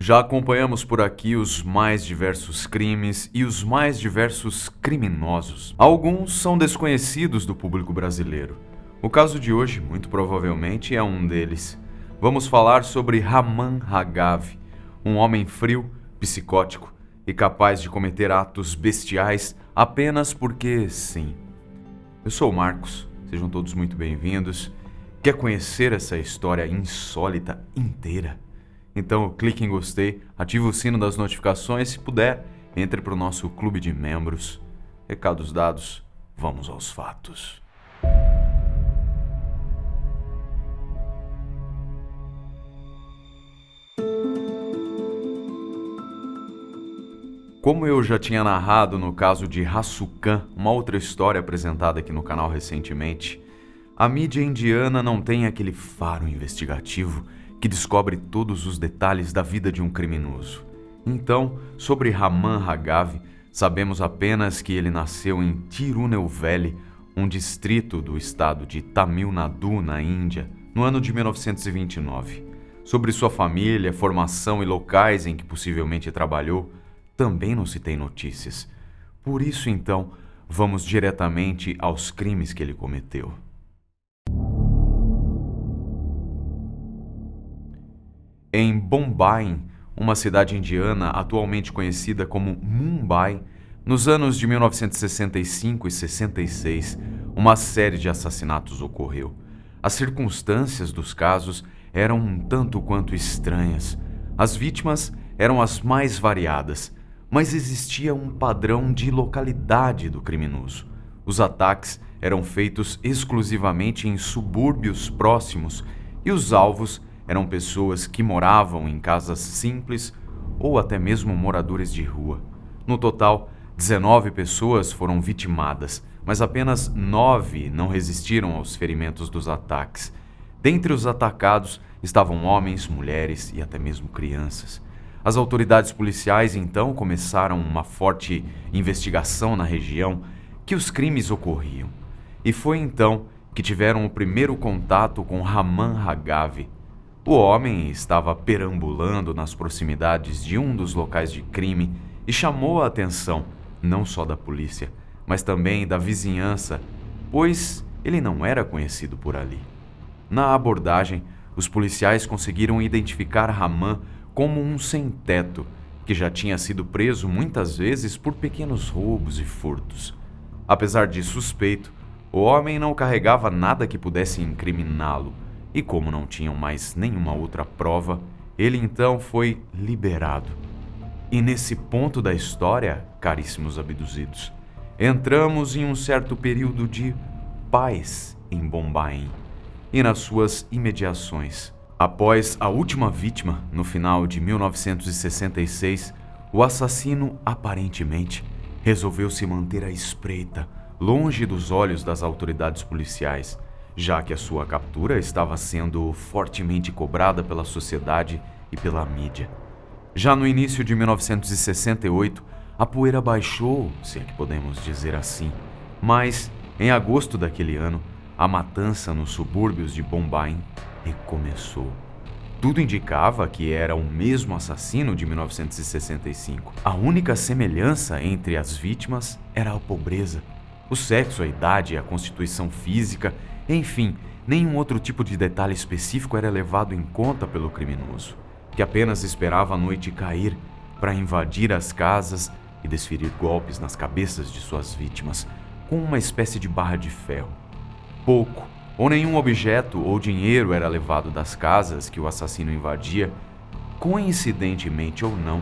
Já acompanhamos por aqui os mais diversos crimes e os mais diversos criminosos. Alguns são desconhecidos do público brasileiro. O caso de hoje, muito provavelmente, é um deles. Vamos falar sobre Raman Hagavi, um homem frio, psicótico e capaz de cometer atos bestiais apenas porque sim. Eu sou o Marcos, sejam todos muito bem-vindos. Quer conhecer essa história insólita inteira? Então clique em gostei, ative o sino das notificações, se puder, entre para o nosso clube de membros. Recados dados, vamos aos fatos. Como eu já tinha narrado no caso de Hassukan, uma outra história apresentada aqui no canal recentemente, a mídia indiana não tem aquele faro investigativo que descobre todos os detalhes da vida de um criminoso. Então, sobre Raman Hagavi, sabemos apenas que ele nasceu em Tirunelveli, um distrito do estado de Tamil Nadu, na Índia, no ano de 1929. Sobre sua família, formação e locais em que possivelmente trabalhou, também não se tem notícias. Por isso, então, vamos diretamente aos crimes que ele cometeu. Em Bombay, uma cidade indiana atualmente conhecida como Mumbai, nos anos de 1965 e 66, uma série de assassinatos ocorreu. As circunstâncias dos casos eram um tanto quanto estranhas. As vítimas eram as mais variadas, mas existia um padrão de localidade do criminoso. Os ataques eram feitos exclusivamente em subúrbios próximos e os alvos eram pessoas que moravam em casas simples ou até mesmo moradores de rua. No total, 19 pessoas foram vitimadas, mas apenas 9 não resistiram aos ferimentos dos ataques. Dentre os atacados estavam homens, mulheres e até mesmo crianças. As autoridades policiais então começaram uma forte investigação na região que os crimes ocorriam. E foi então que tiveram o primeiro contato com Raman Hagavi. O homem estava perambulando nas proximidades de um dos locais de crime e chamou a atenção não só da polícia, mas também da vizinhança, pois ele não era conhecido por ali. Na abordagem, os policiais conseguiram identificar Raman como um sem-teto, que já tinha sido preso muitas vezes por pequenos roubos e furtos. Apesar de suspeito, o homem não carregava nada que pudesse incriminá-lo, e como não tinham mais nenhuma outra prova, ele então foi liberado. E nesse ponto da história, caríssimos abduzidos, entramos em um certo período de paz em Bombay e nas suas imediações. Após a última vítima, no final de 1966, o assassino aparentemente resolveu se manter à espreita, longe dos olhos das autoridades policiais, já que a sua captura estava sendo fortemente cobrada pela sociedade e pela mídia. Já no início de 1968, a poeira baixou, se é que podemos dizer assim, mas, em agosto daquele ano, a matança nos subúrbios de Bombay recomeçou. Tudo indicava que era o mesmo assassino de 1965. A única semelhança entre as vítimas era a pobreza. O sexo, a idade, a constituição física, enfim, nenhum outro tipo de detalhe específico era levado em conta pelo criminoso, que apenas esperava a noite cair para invadir as casas e desferir golpes nas cabeças de suas vítimas com uma espécie de barra de ferro. Pouco ou nenhum objeto ou dinheiro era levado das casas que o assassino invadia. Coincidentemente ou não,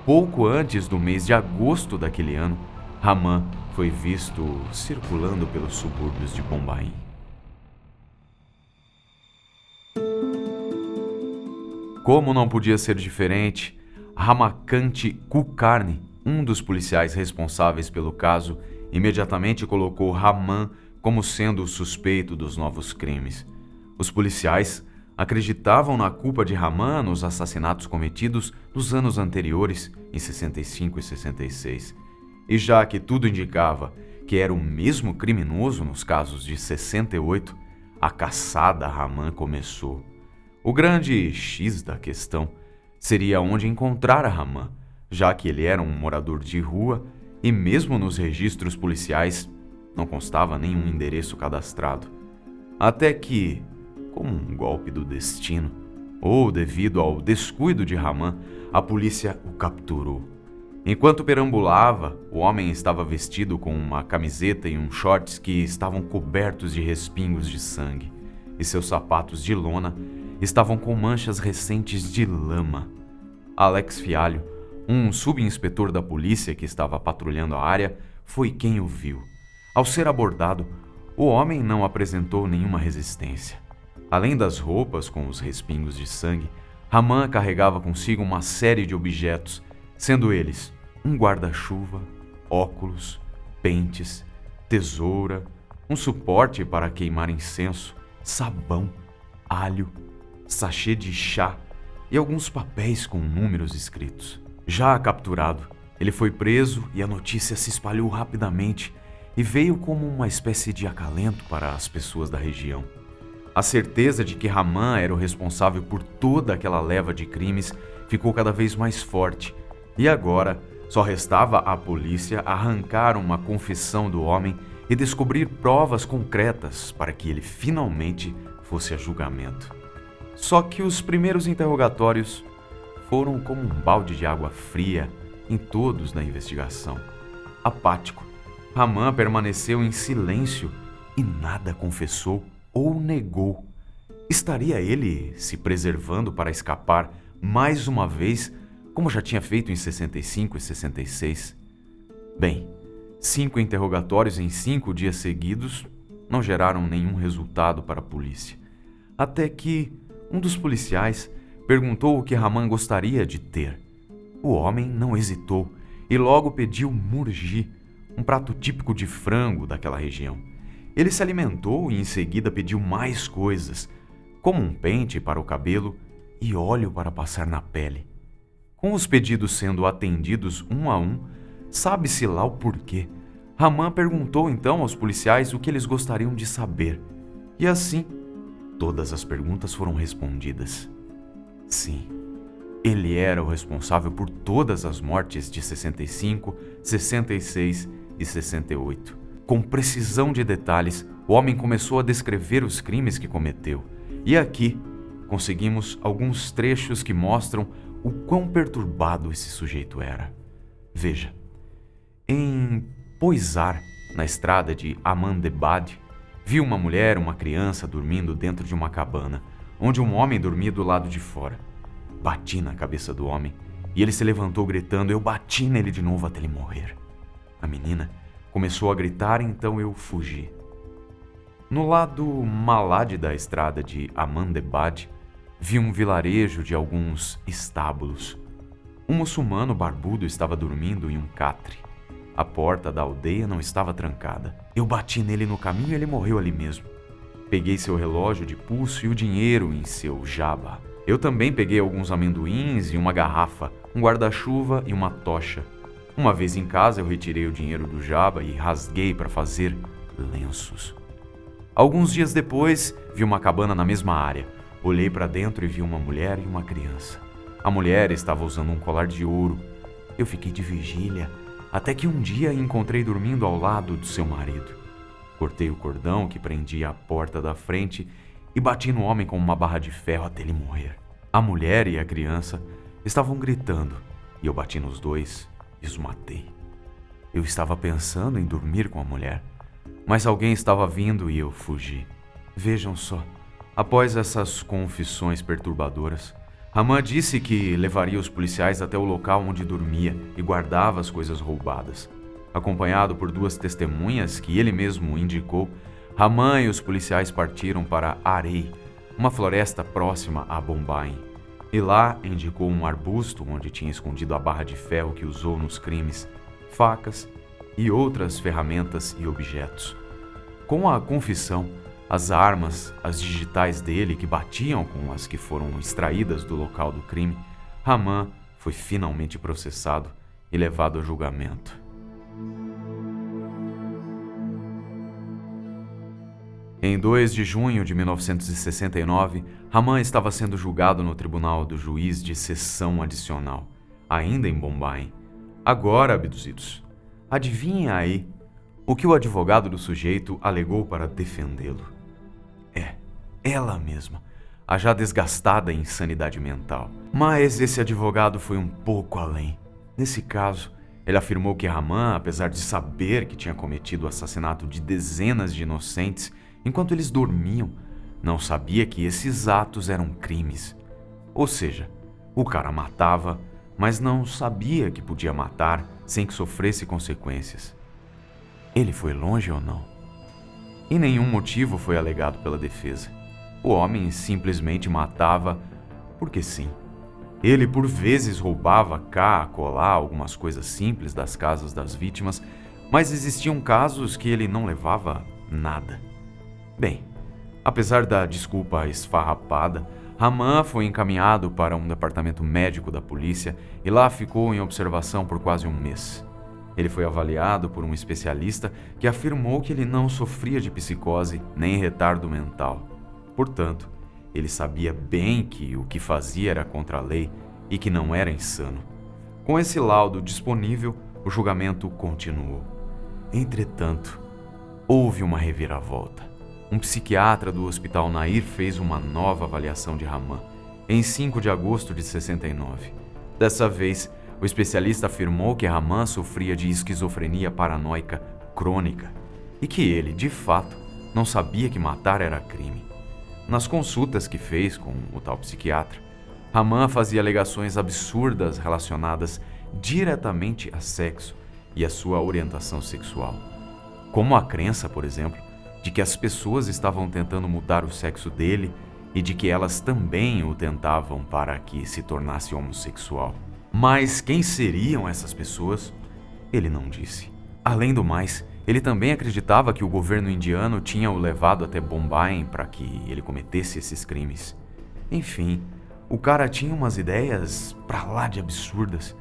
pouco antes do mês de agosto daquele ano, Raman foi visto circulando pelos subúrbios de Bombay. Como não podia ser diferente, Ramakant Kulkarni, um dos policiais responsáveis pelo caso, imediatamente colocou Raman como sendo o suspeito dos novos crimes. Os policiais acreditavam na culpa de Raman nos assassinatos cometidos nos anos anteriores, em 65 e 66. E já que tudo indicava que era o mesmo criminoso nos casos de 68, a caçada a Raman começou. O grande X da questão seria onde encontrar Ramã, já que ele era um morador de rua e mesmo nos registros policiais não constava nenhum endereço cadastrado. Até que, como um golpe do destino, ou devido ao descuido de Ramã, a polícia o capturou. Enquanto perambulava, o homem estava vestido com uma camiseta e um shorts que estavam cobertos de respingos de sangue, e seus sapatos de lona estavam com manchas recentes de lama. Alex Fialho, um subinspetor da polícia que estava patrulhando a área, foi quem o viu. Ao ser abordado, o homem não apresentou nenhuma resistência. Além das roupas com os respingos de sangue, Ramã carregava consigo uma série de objetos, sendo eles um guarda-chuva, óculos, pentes, tesoura, um suporte para queimar incenso, sabão, alho, sachê de chá e alguns papéis com números escritos. Já capturado, ele foi preso e a notícia se espalhou rapidamente e veio como uma espécie de acalento para as pessoas da região. A certeza de que Ramã era o responsável por toda aquela leva de crimes ficou cada vez mais forte, e agora só restava à polícia arrancar uma confissão do homem e descobrir provas concretas para que ele finalmente fosse a julgamento. Só que os primeiros interrogatórios foram como um balde de água fria em todos na investigação. Apático, Ramã permaneceu em silêncio e nada confessou ou negou. Estaria ele se preservando para escapar mais uma vez, como já tinha feito em 65 e 66? Bem, 5 interrogatórios em 5 dias seguidos não geraram nenhum resultado para a polícia. Até que um dos policiais perguntou o que Ramã gostaria de ter. O homem não hesitou e logo pediu murgi, um prato típico de frango daquela região. Ele se alimentou e em seguida pediu mais coisas, como um pente para o cabelo e óleo para passar na pele. Com os pedidos sendo atendidos um a um, sabe-se lá o porquê. Ramã perguntou então aos policiais o que eles gostariam de saber. E assim, todas as perguntas foram respondidas. Sim, ele era o responsável por todas as mortes de 65, 66 e 68. Com precisão de detalhes, o homem começou a descrever os crimes que cometeu. E aqui, conseguimos alguns trechos que mostram o quão perturbado esse sujeito era. Veja, em Poisar, na estrada de Ahmedabad, viu uma mulher e uma criança dormindo dentro de uma cabana, onde um homem dormia do lado de fora. Bati na cabeça do homem e ele se levantou gritando: "Eu bati nele de novo até ele morrer." A menina começou a gritar, então eu fugi. No lado Malad da estrada de Ahmedabad, vi um vilarejo de alguns estábulos. Um muçulmano barbudo estava dormindo em um catre. A porta da aldeia não estava trancada. Eu bati nele no caminho e ele morreu ali mesmo. Peguei seu relógio de pulso e o dinheiro em seu jaba. Eu também peguei alguns amendoins e uma garrafa, um guarda-chuva e uma tocha. Uma vez em casa, eu retirei o dinheiro do jaba e rasguei para fazer lenços. Alguns dias depois, vi uma cabana na mesma área. Olhei para dentro e vi uma mulher e uma criança. A mulher estava usando um colar de ouro. Eu fiquei de vigília, até que um dia a encontrei dormindo ao lado do seu marido. Cortei o cordão que prendia a porta da frente e bati no homem com uma barra de ferro até ele morrer. A mulher e a criança estavam gritando e eu bati nos dois e os matei. Eu estava pensando em dormir com a mulher, mas alguém estava vindo e eu fugi. Vejam só, após essas confissões perturbadoras, Ramã disse que levaria os policiais até o local onde dormia e guardava as coisas roubadas. Acompanhado por 2 testemunhas que ele mesmo indicou, Ramã e os policiais partiram para Arei, uma floresta próxima a Bombaim. E lá indicou um arbusto onde tinha escondido a barra de ferro que usou nos crimes, facas e outras ferramentas e objetos. Com a confissão, as armas, as digitais dele que batiam com as que foram extraídas do local do crime, Ramã foi finalmente processado e levado a julgamento. Em 2 de junho de 1969, Rahman estava sendo julgado no tribunal do juiz de seção adicional, ainda em Bombai. Agora, abduzidos, adivinhem aí o que o advogado do sujeito alegou para defendê-lo. Ela mesma, a já desgastada insanidade mental. Mas esse advogado foi um pouco além. Nesse caso, ele afirmou que Rahman, apesar de saber que tinha cometido o assassinato de dezenas de inocentes enquanto eles dormiam, não sabia que esses atos eram crimes. Ou seja, o cara matava, mas não sabia que podia matar sem que sofresse consequências. Ele foi longe ou não? E nenhum motivo foi alegado pela defesa. O homem simplesmente matava porque sim. Ele por vezes roubava cá, acolá algumas coisas simples das casas das vítimas, mas existiam casos que ele não levava nada. Bem, apesar da desculpa esfarrapada, Rahman foi encaminhado para um departamento médico da polícia e lá ficou em observação por quase um mês. Ele foi avaliado por um especialista que afirmou que ele não sofria de psicose nem retardo mental. Portanto, ele sabia bem que o que fazia era contra a lei e que não era insano. Com esse laudo disponível, o julgamento continuou. Entretanto, houve uma reviravolta. Um psiquiatra do Hospital Nair fez uma nova avaliação de Rahman, em 5 de agosto de 69. Dessa vez, o especialista afirmou que Rahman sofria de esquizofrenia paranoica crônica e que ele, de fato, não sabia que matar era crime. Nas consultas que fez com o tal psiquiatra, Rahman fazia alegações absurdas relacionadas diretamente a sexo e a sua orientação sexual. Como a crença, por exemplo, de que as pessoas estavam tentando mudar o sexo dele e de que elas também o tentavam para que se tornasse homossexual. Mas quem seriam essas pessoas? Ele não disse. Além do mais, ele também acreditava que o governo indiano tinha o levado até Bombai para que ele cometesse esses crimes. Enfim, o cara tinha umas ideias pra lá de absurdas.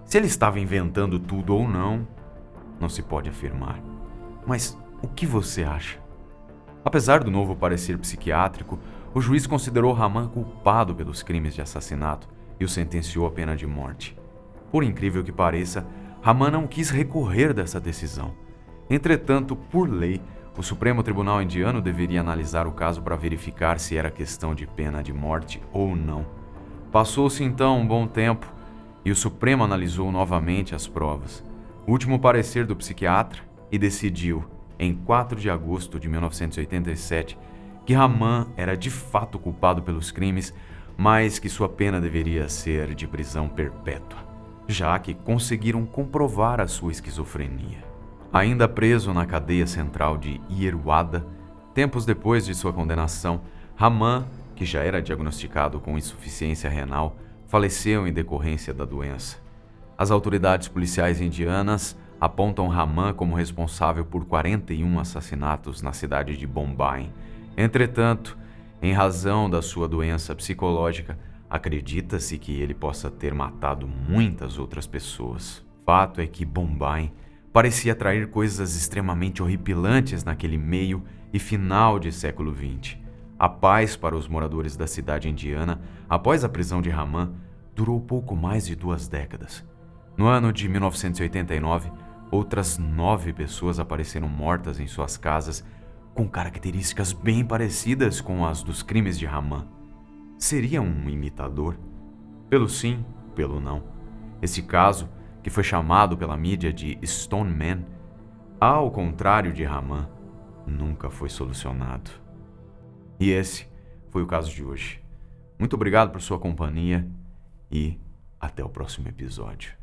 Se ele estava inventando tudo ou não se pode afirmar. Mas o que você acha? Apesar do novo parecer psiquiátrico, o juiz considerou Rahman culpado pelos crimes de assassinato e o sentenciou à pena de morte. Por incrível que pareça, Rahman não quis recorrer dessa decisão. Entretanto, por lei, o Supremo Tribunal Indiano deveria analisar o caso para verificar se era questão de pena de morte ou não. Passou-se então um bom tempo e o Supremo analisou novamente as provas. O último parecer do psiquiatra e decidiu, em 4 de agosto de 1987, que Rahman era de fato culpado pelos crimes, mas que sua pena deveria ser de prisão perpétua, já que conseguiram comprovar a sua esquizofrenia. Ainda preso na cadeia central de Yerwada, tempos depois de sua condenação, Rahman, que já era diagnosticado com insuficiência renal, faleceu em decorrência da doença. As autoridades policiais indianas apontam Rahman como responsável por 41 assassinatos na cidade de Bombai. Entretanto, em razão da sua doença psicológica, acredita-se que ele possa ter matado muitas outras pessoas. Fato é que Bombai parecia atrair coisas extremamente horripilantes naquele meio e final de século XX. A paz para os moradores da cidade indiana, após a prisão de Rahman, durou pouco mais de 2 décadas. No ano de 1989, outras 9 pessoas apareceram mortas em suas casas com características bem parecidas com as dos crimes de Rahman. Seria um imitador? Pelo sim, pelo não. Esse caso, que foi chamado pela mídia de Stone Man, ao contrário de Rahman, nunca foi solucionado. E esse foi o caso de hoje. Muito obrigado por sua companhia e até o próximo episódio.